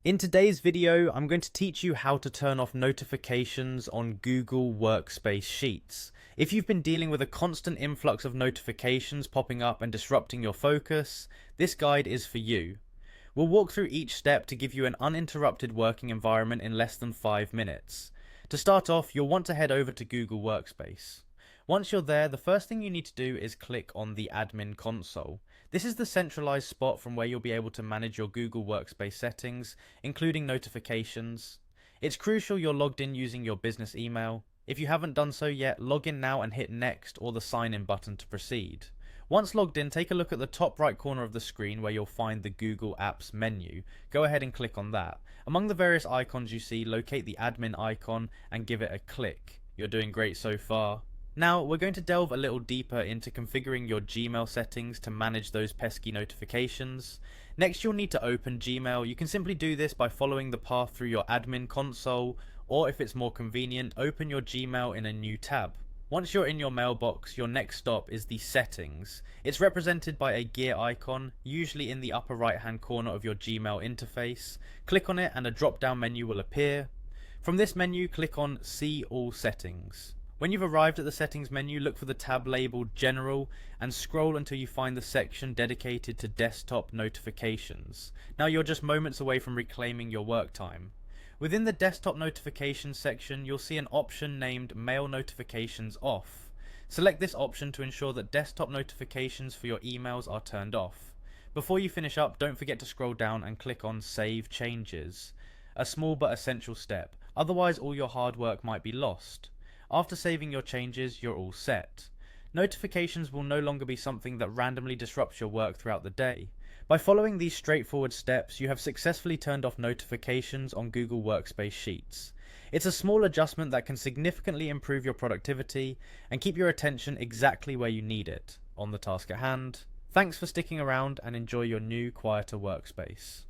In today's video, I'm going to teach you how to turn off notifications on Google Workspace Sheets. If you've been dealing with a constant influx of notifications popping up and disrupting your focus, this guide is for you. We'll walk through each step to give you an uninterrupted working environment in less than 5 minutes. To start off, you'll want to head over to Google Workspace. Once you're there, the first thing you need to do is click on the admin console. This is the centralized spot from where you'll be able to manage your Google Workspace settings, including notifications. It's crucial you're logged in using your business email. If you haven't done so yet, log in now and hit next or the sign in button to proceed. Once logged in, take a look at the top right corner of the screen where you'll find the Google Apps menu. Go ahead and click on that. Among the various icons you see, locate the admin icon and give it a click. You're doing great so far. Now, we're going to delve a little deeper into configuring your Gmail settings to manage those pesky notifications. Next, you'll need to open Gmail. You can simply do this by following the path through your admin console, or if it's more convenient, open your Gmail in a new tab. Once you're in your mailbox, your next stop is the settings. It's represented by a gear icon, usually in the upper right hand corner of your Gmail interface. Click on it and a drop down menu will appear. From this menu, click on See All Settings. When you've arrived at the settings menu, look for the tab labeled General and scroll until you find the section dedicated to desktop notifications. Now you're just moments away from reclaiming your work time. Within the desktop notifications section, you'll see an option named Mail Notifications Off. Select this option to ensure that desktop notifications for your emails are turned off. Before you finish up, don't forget to scroll down and click on Save Changes. A small but essential step, otherwise all your hard work might be lost. After saving your changes, you're all set. Notifications will no longer be something that randomly disrupts your work throughout the day. By following these straightforward steps, you have successfully turned off notifications on Google Workspace Sheets. It's a small adjustment that can significantly improve your productivity and keep your attention exactly where you need it, on the task at hand. Thanks for sticking around and enjoy your new, quieter workspace.